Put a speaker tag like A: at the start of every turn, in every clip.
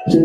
A: Get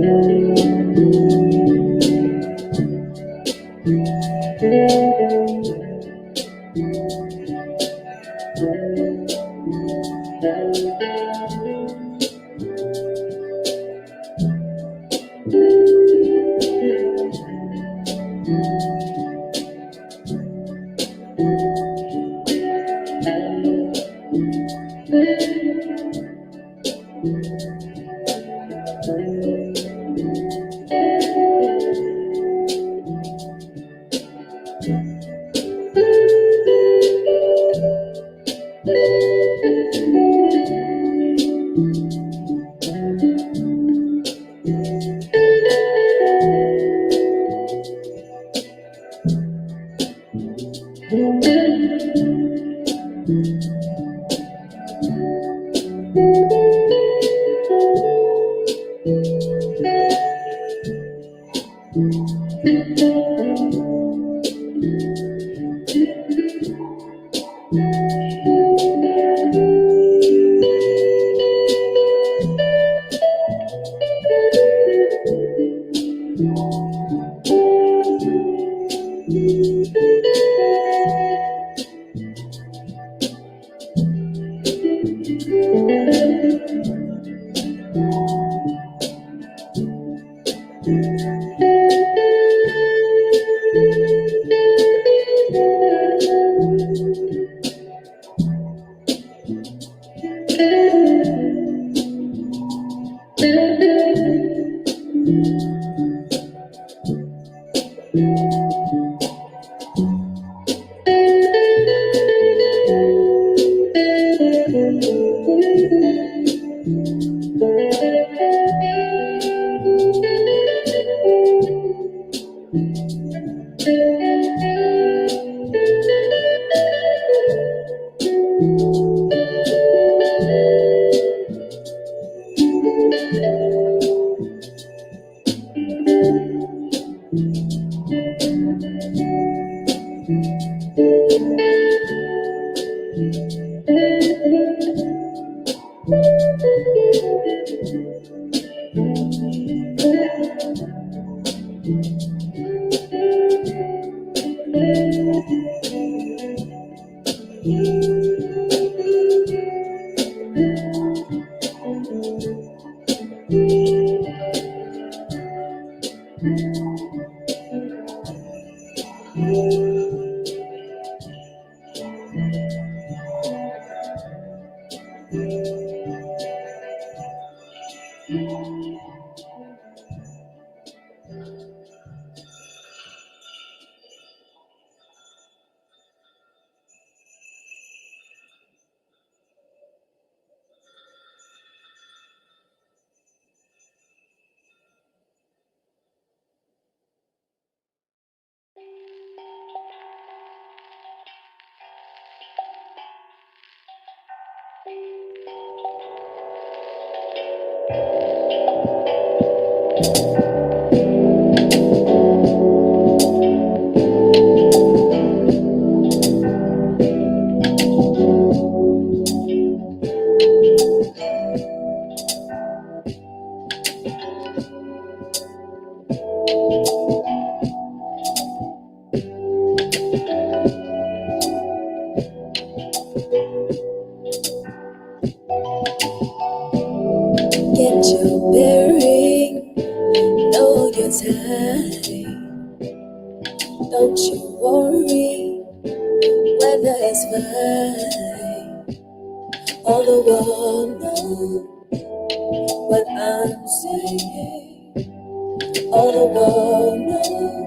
A: your bearing, know your time. Don't you worry, weather's fine. All the world knows what I'm saying. All the world knows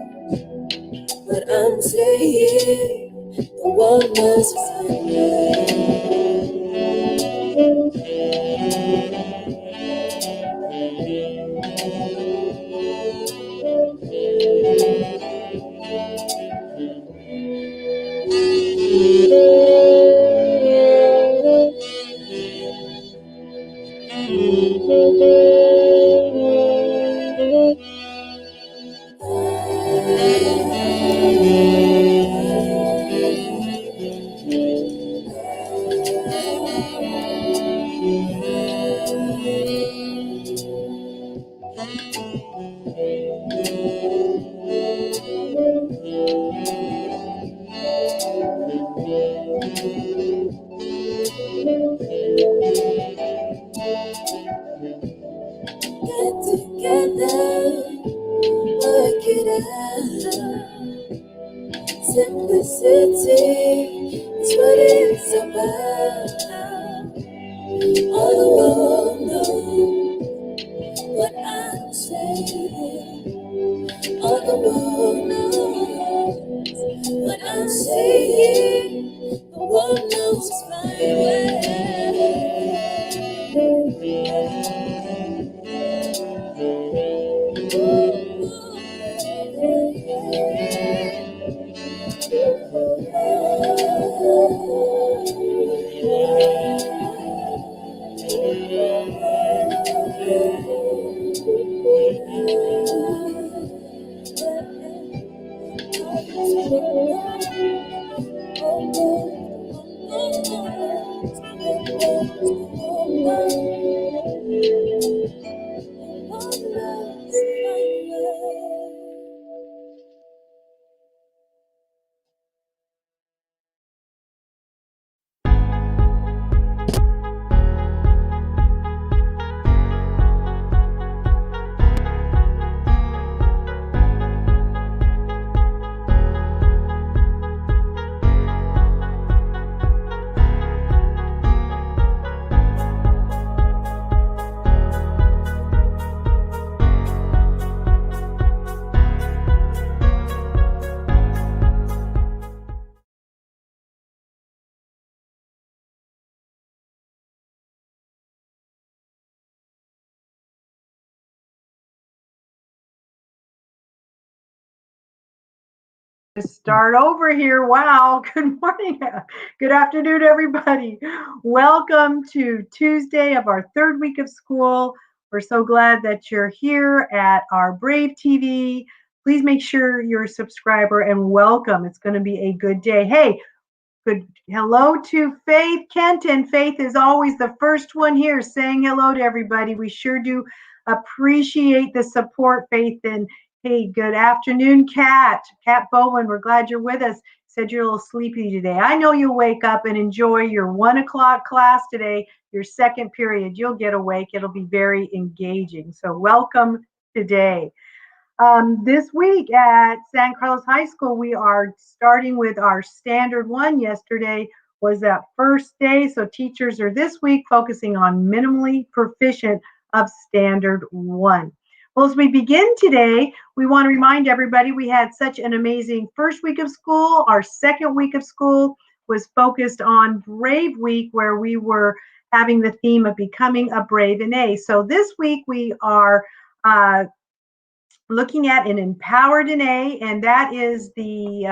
A: what I'm saying. The world must find. together, work it out. Simplicity is what it's about. All the world knows what I'm saying. All the world knows what I'm saying. The world knows my
B: Start over here. Wow. Good morning. Good afternoon, everybody. Welcome to Tuesday of our third week of school. We're so glad that you're here at our Brave TV. Please make sure you're a subscriber and welcome. It's going to be a good day. Hey, good hello to Faith Kenton. Faith is always the first one here saying hello to everybody. We sure do appreciate the support, Faith. And hey, good afternoon, Kat Bowen. We're glad you're with us. Said you're a little sleepy today. I know you'll wake up and enjoy your 1 o'clock class today, your second period. You'll get awake. It'll be very engaging. So welcome today. This week at San Carlos High School, we are starting with our Standard 1. Yesterday was that first day, so teachers are this week focusing on minimally proficient of Standard 1. Well, as we begin today, we want to remind everybody we had such an amazing first week of school. Our second week of school was focused on Brave Week, where we were having the theme of becoming a brave Ine. So this week we are looking at an empowered Ine, and that is the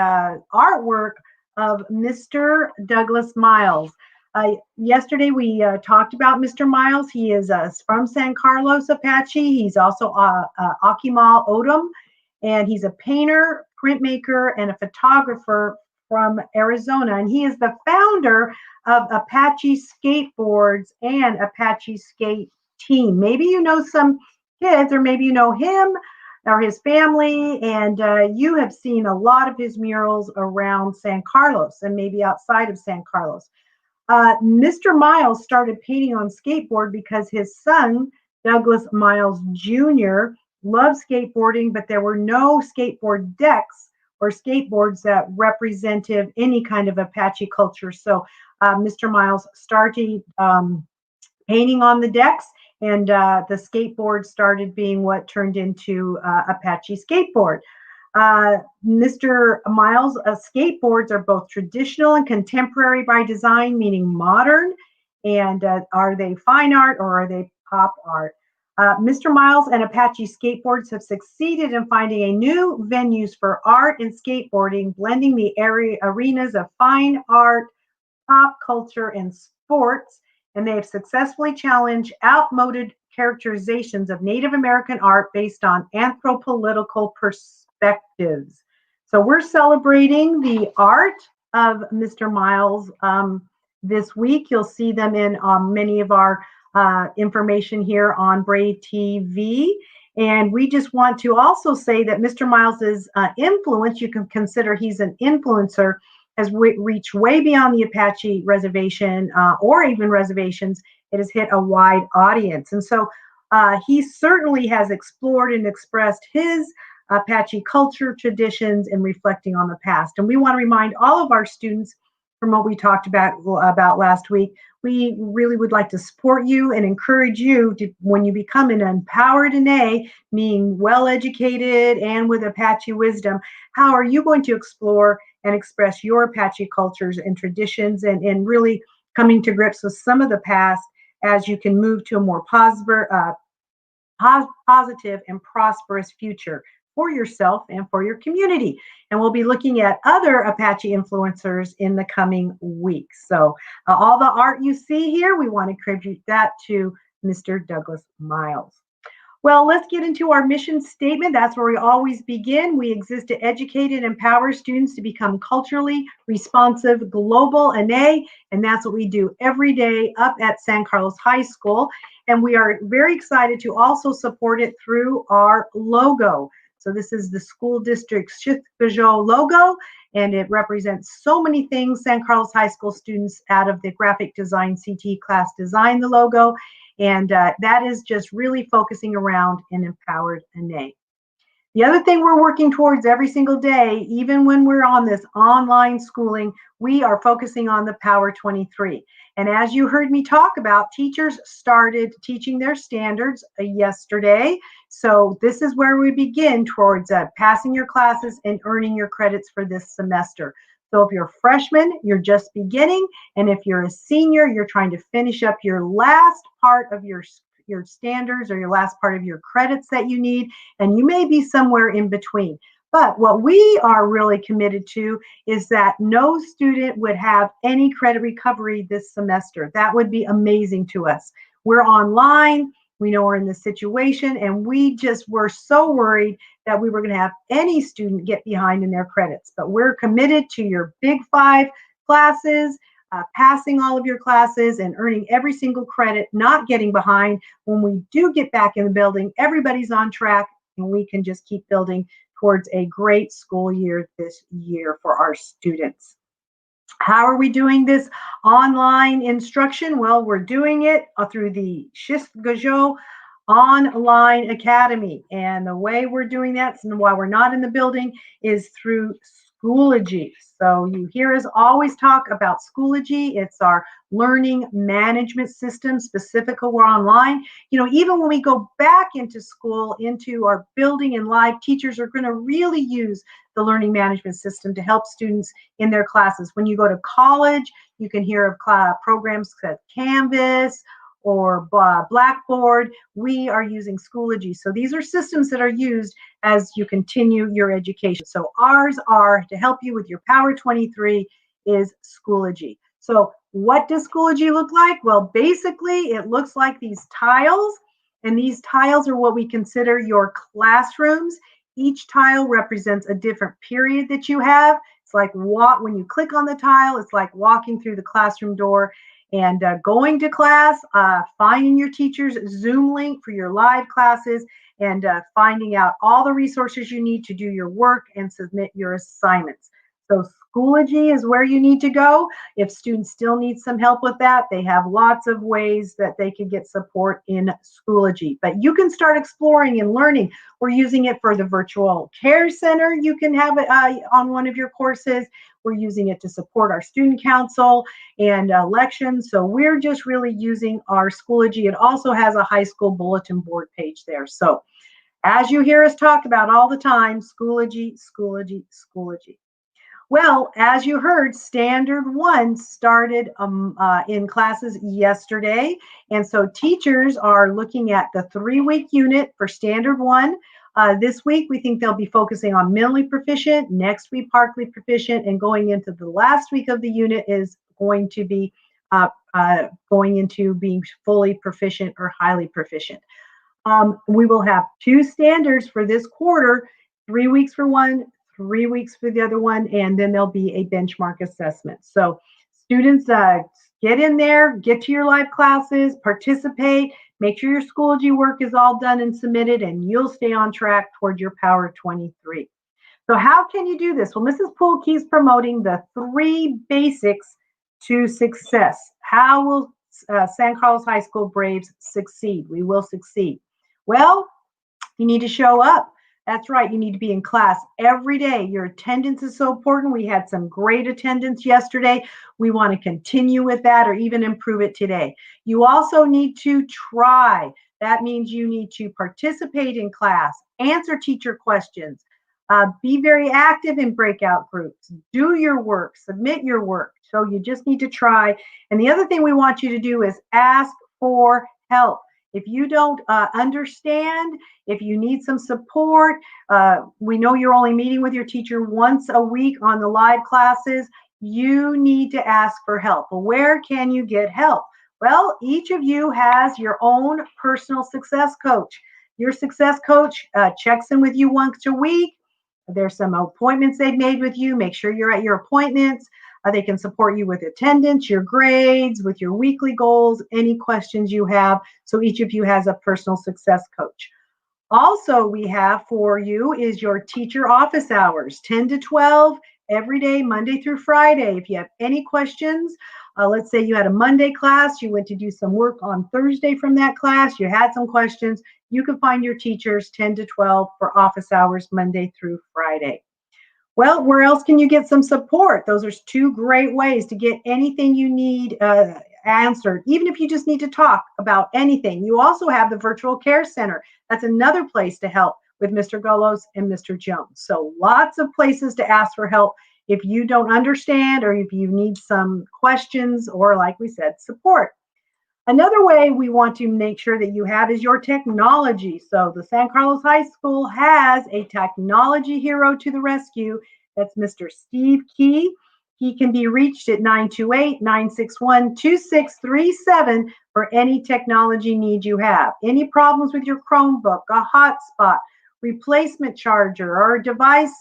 B: artwork of Mr. Douglas Miles. Yesterday we talked about Mr. Miles. He is from San Carlos Apache. He's also Akimal Odom, and he's a painter, printmaker, and a photographer from Arizona. And he is the founder of Apache Skateboards and Apache Skate Team. Maybe you know some kids, or maybe you know him or his family, and you have seen a lot of his murals around San Carlos and maybe outside of San Carlos. Mr. Miles started painting on skateboard because his son, Douglas Miles Jr., loved skateboarding, but there were no skateboard decks or skateboards that represented any kind of Apache culture. So Mr. Miles started painting on the decks, and the skateboard started being what turned into Apache Skateboard. Mr. Miles' skateboards are both traditional and contemporary by design, meaning modern. And are they fine art or are they pop art? Mr. Miles and Apache Skateboards have succeeded in finding a new venues for art and skateboarding, blending the arenas of fine art, pop culture, and sports. And they have successfully challenged outmoded characterizations of Native American art based on anthropological perspectives. So we're celebrating the art of Mr. Miles this week. You'll see them in many of our information here on Brave TV. And we just want to also say that Mr. Miles's influence, you can consider he's an influencer, has reached way beyond the Apache reservation or even reservations. It has hit a wide audience. And so He certainly has explored and expressed his Apache culture, traditions, and reflecting on the past. And we want to remind all of our students from what we talked about last week. We really would like to support you and encourage you to, when you become an empowered NA, meaning well-educated and with Apache wisdom, how are you going to explore and express your Apache cultures and traditions and really coming to grips with some of the past as you can move to a more positive and prosperous future for yourself and for your community. And we'll be looking at other Apache influencers in the coming weeks. So all the art you see here, we want to attribute that to Mr. Douglas Miles. Well, let's get into our mission statement. That's where we always begin. We exist to educate and empower students to become culturally responsive global NA, and that's what we do every day up at San Carlos High School. And we are very excited to also support it through our logo. So this is the school district's Shith-Gajot logo, and it represents so many things. San Carlos High School students out of the graphic design CT class designed the logo, and that is just really focusing around an empowered NA. The other thing we're working towards every single day, even when we're on this online schooling, we are focusing on the Power 23. And as you heard me talk about, teachers started teaching their standards yesterday. So this is where we begin towards passing your classes and earning your credits for this semester. So if you're a freshman, you're just beginning. And if you're a senior, you're trying to finish up your last part of your standards or your last part of your credits that you need, and you may be somewhere in between. But what we are really committed to is that no student would have any credit recovery this semester. That would be amazing to us. We're online, we know we're in this situation, and we just were so worried that we were going to have any student get behind in their credits. But we're committed to your Big 5 classes, passing all of your classes and earning every single credit, not getting behind. When we do get back in the building, everybody's on track, and we can just keep building towards a great school year this year for our students. How are we doing this online instruction? Well, we're doing it through the Shith-Gajot Online Academy. And the way we're doing that, and while we're not in the building, is through Schoology. So you hear us always talk about Schoology. It's our learning management system, specifically we're online. You know, even when we go back into school, into our building and live, teachers are going to really use the learning management system to help students in their classes. When you go to college, you can hear of programs like Canvas or Blackboard. We are using Schoology. So these are systems that are used as you continue your education. So ours are to help you with your Power 23 is Schoology. So what does Schoology look like? Well, basically it looks like these tiles, and these tiles are what we consider your classrooms. Each tile represents a different period that you have. It's like when you click on the tile, it's like walking through the classroom door and going to class, finding your teacher's Zoom link for your live classes, and finding out all the resources you need to do your work and submit your assignments. So Schoology is where you need to go. If students still need some help with that, they have lots of ways that they can get support in Schoology. But you can start exploring and learning. We're using it for the virtual care center. You can have it on one of your courses. We're using it to support our student council and elections. So we're just really using our Schoology. It also has a high school bulletin board page there. So as you hear us talk about all the time, Schoology, Schoology, Schoology. Well, as you heard, Standard 1 started in classes yesterday. And so teachers are looking at the 3-week unit for Standard 1. This week, we think they'll be focusing on mentally proficient, next week, partly proficient, and going into the last week of the unit is going to be going into being fully proficient or highly proficient. We will have 2 standards for this quarter, 3 weeks for one, 3 weeks for the other one, and then there'll be a benchmark assessment. So students, get in there, get to your live classes, participate, make sure your Schoology work is all done and submitted, and you'll stay on track toward your Power 23. So how can you do this? Well, Mrs. Poole keeps promoting the 3 basics to success. How will San Carlos High School Braves succeed? We will succeed. Well, you need to show up. That's right. You need to be in class every day. Your attendance is so important. We had some great attendance yesterday. We want to continue with that or even improve it today. You also need to try. That means you need to participate in class, answer teacher questions, be very active in breakout groups, do your work, submit your work. So you just need to try. And the other thing we want you to do is ask for help. If you don't understand, if you need some support, we know you're only meeting with your teacher once a week on the live classes. You need to ask for help. Well, where can you get help? Well, each of you has your own personal success coach. Your success coach checks in with you once a week. There's some appointments they've made with you. Make sure you're at your appointments. They can support you with attendance, your grades, with your weekly goals, any questions you have. So each of you has a personal success coach. Also, we have for you is your teacher office hours, 10 to 12, every day, Monday through Friday. If you have any questions, let's say you had a Monday class, you went to do some work on Thursday from that class, you had some questions, you can find your teachers 10 to 12 for office hours, Monday through Friday. Well, where else can you get some support? Those are two great ways to get anything you need answered, even if you just need to talk about anything. You also have the Virtual Care Center. That's another place to help with Mr. Gullos and Mr. Jones. So lots of places to ask for help if you don't understand or if you need some questions or, like we said, support. Another way we want to make sure that you have is your technology. So the San Carlos High School has a technology hero to the rescue. That's Mr. Steve Key. He can be reached at 928-961-2637 for any technology need you have. Any problems with your Chromebook, a hotspot, replacement charger, or a device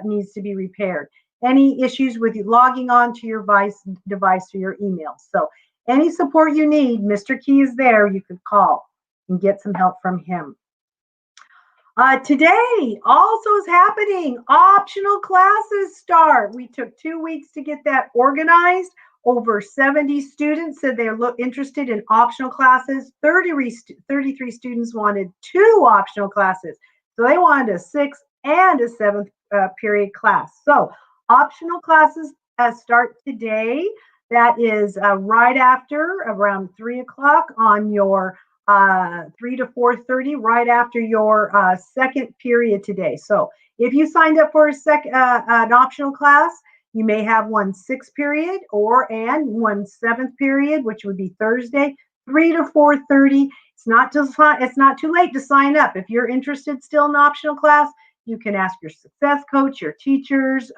B: needs to be repaired. Any issues with logging on to your device or your email. So any support you need, Mr. Key is there. You could call and get some help from him. Today also is happening. Optional classes start. We took 2 weeks to get that organized. Over 70 students said they're interested in optional classes. 33 students wanted 2 optional classes. So they wanted a 6th and a 7th period class. So optional classes start today. That is right after around 3 o'clock on your 3 to 4:30, right after your second period today. So if you signed up for an optional class, you may have one 6th period and one 7th period, which would be Thursday, 3 to 4:30. It's not too late to sign up. If you're interested still in an optional class, you can ask your success coach, your teachers,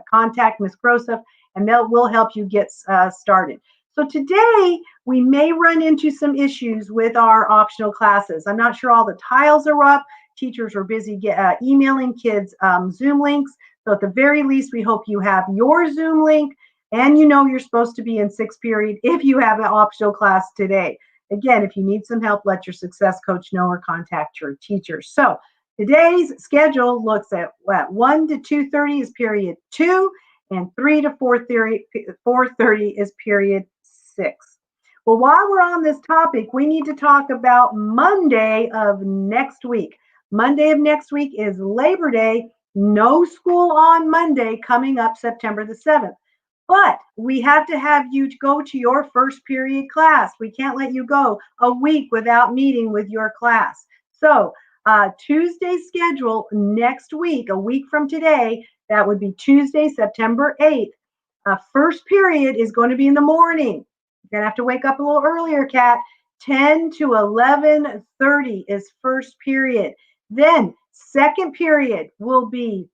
B: contact Ms. Grosef, and we'll help you get started. So today, we may run into some issues with our optional classes. I'm not sure all the tiles are up. Teachers are busy emailing kids Zoom links. So at the very least, we hope you have your Zoom link and you know you're supposed to be in 6th period if you have an optional class today. Again, if you need some help, let your success coach know or contact your teacher. So today's schedule looks at 1 to 2:30 is period 2, and 3 to 4:30 is period 6. Well, while we're on this topic, we need to talk about Monday of next week. Monday of next week is Labor Day. No school on Monday coming up September the 7th. But we have to have you go to your 1st period class. We can't let you go a week without meeting with your class. So Tuesday's schedule next week, a week from today, that would be Tuesday, September 8th. 1st period is going to be in the morning. You're going to have to wake up a little earlier, Kat. 10 to 11:30 is 1st period. Then 2nd period will be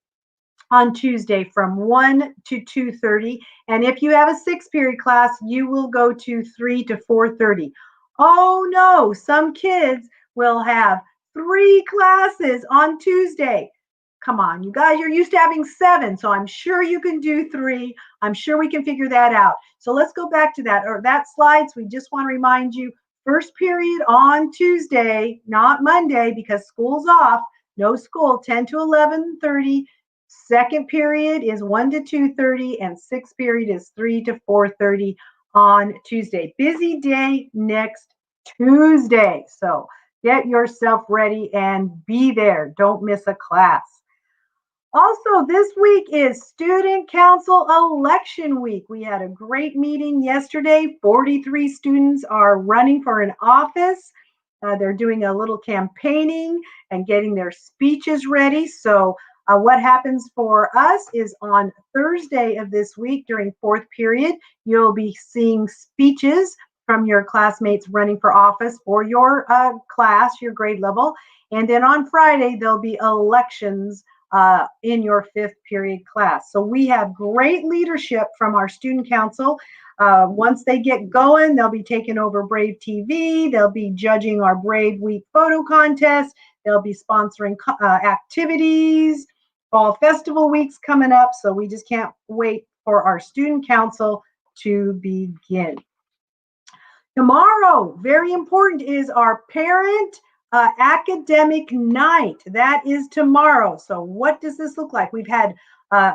B: on Tuesday from 1 to 2:30. And if you have a 6th period class, you will go to 3 to 4:30. Oh no, some kids will have 3 classes on Tuesday. Come on, you guys, you're used to having 7, so I'm sure you can do 3. I'm sure we can figure that out. So let's go back to that slide. So we just want to remind you, 1st period on Tuesday, not Monday, because school's off. No school, 10 to 11:30. 2nd period is 1 to 2:30, and 6th period is 3 to 4:30 on Tuesday. Busy day next Tuesday. So Get yourself ready and be there. Don't miss a class. Also, this week is Student Council Election Week. We had a great meeting yesterday. 43 students are running for an office. They're doing a little campaigning and getting their speeches ready. So what happens for us is on Thursday of this week during fourth period, you'll be seeing speeches from your classmates running for office for your class, your grade level. And then on Friday, there'll be elections in your fifth period class. So we have great leadership from our student council. Once they get going, they'll be taking over Brave TV. They'll be judging our Brave Week photo contest. They'll be sponsoring activities. Fall Festival Week's coming up, so we just can't wait for our student council to begin. Tomorrow, very important, is our parent academic night. That is tomorrow. So what does this look like? We've had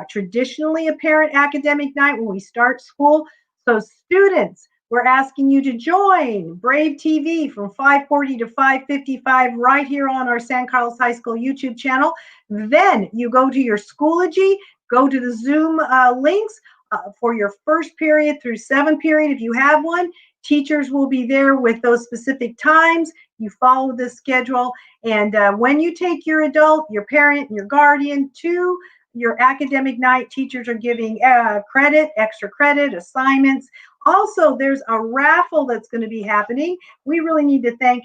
B: traditionally a parent academic night when we start school. So students, we're asking you to join Brave TV from 5:40 to 5:55 right here on our San Carlos High School YouTube channel. Then you go to your Schoology, go to the Zoom links for your first period through seventh period if you have one. Teachers will be there with those specific times. You follow the schedule. And when you take your adult, your parent, and your guardian to your academic night, teachers are giving credit, extra credit, assignments. Also, there's a raffle that's going to be happening. We really need to thank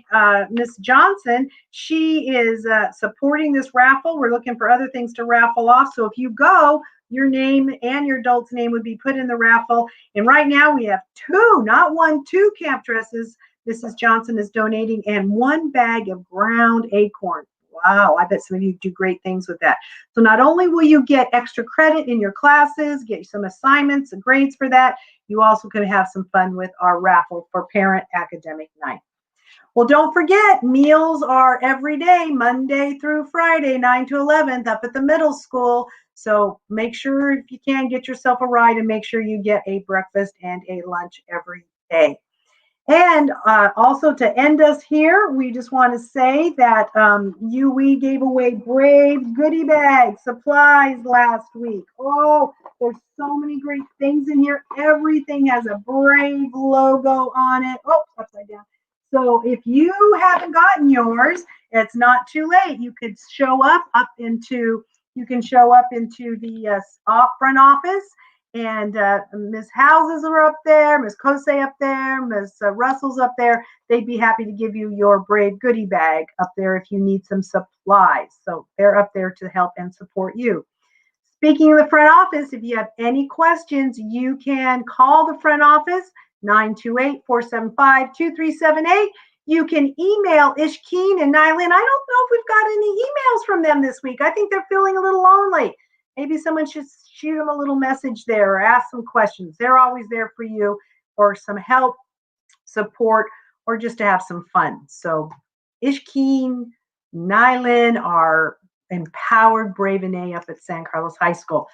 B: Miss Johnson. She is supporting this raffle. We're looking for other things to raffle off. So if you go, your name and your adult's name would be put in the raffle. And right now we have two, not one, two camp dresses Mrs. Johnson is donating and one bag of ground acorn. Wow, I bet some of you do great things with that. So not only will you get extra credit in your classes, get some assignments and grades for that, you also can have some fun with our raffle for Parent Academic Night. Well, don't forget, meals are every day, Monday through Friday, 9 to 11, up at the middle school. So make sure, if you can, get yourself a ride and make sure you get a breakfast and a lunch every day. And also to end us here, we just want to say that we gave away Brave goodie bags, supplies last week. Oh, there's so many great things in here. Everything has a Brave logo on it. Oh, upside down. So if you haven't gotten yours, it's not too late. You could show up into the front office. And Ms. Houses are up there, Ms. Kosei up there, Ms. Russell's up there. They'd be happy to give you your Brave goodie bag up there if you need some supplies. So they're up there to help and support you. Speaking of the front office, if you have any questions, you can call the front office, 928-475-2378. You can email Ishkeen and Nylin. I don't know if we've got any emails from them this week. I think they're feeling a little lonely. Maybe someone should shoot them a little message there or ask some questions. They're always there for you for some help, support, or just to have some fun. So Ishkeen, Nylin are empowered Brave and A up at San Carlos High School,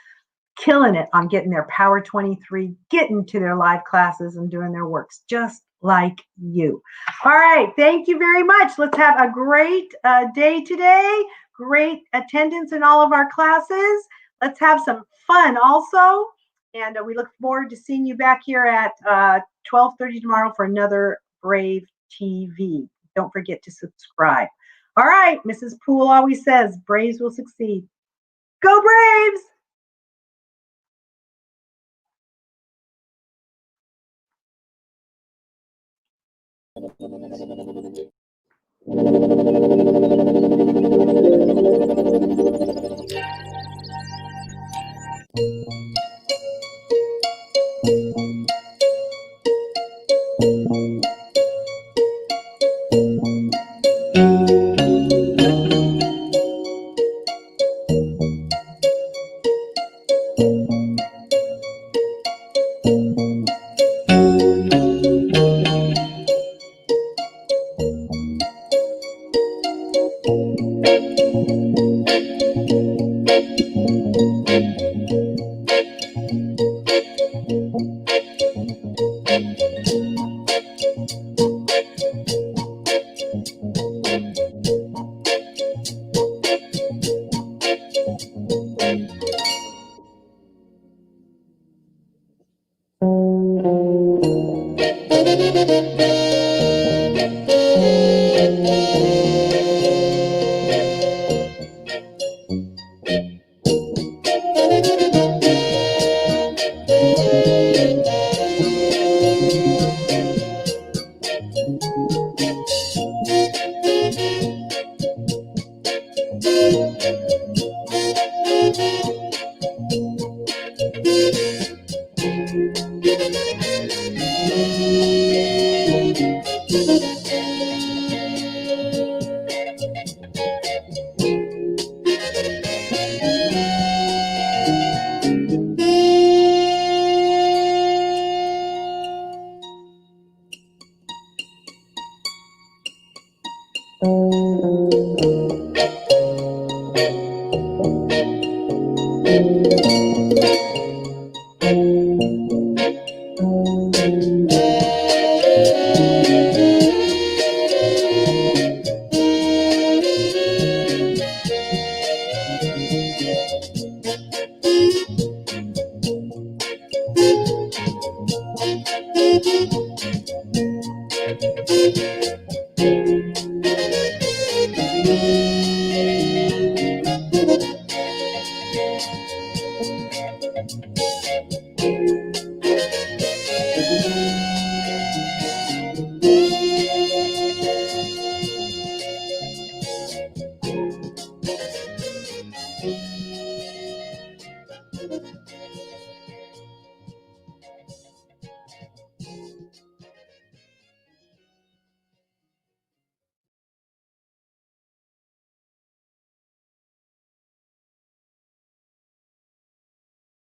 B: killing it on getting their Power 23, getting to their live classes and doing their works, just like you. All right, thank you very much. Let's have a great day today. Great attendance in all of our classes. Let's have some fun also. And we look forward to seeing you back here at 12:30 tomorrow for another Brave TV. Don't forget to subscribe. All right, Mrs. Poole always says, Braves will succeed. Go Braves!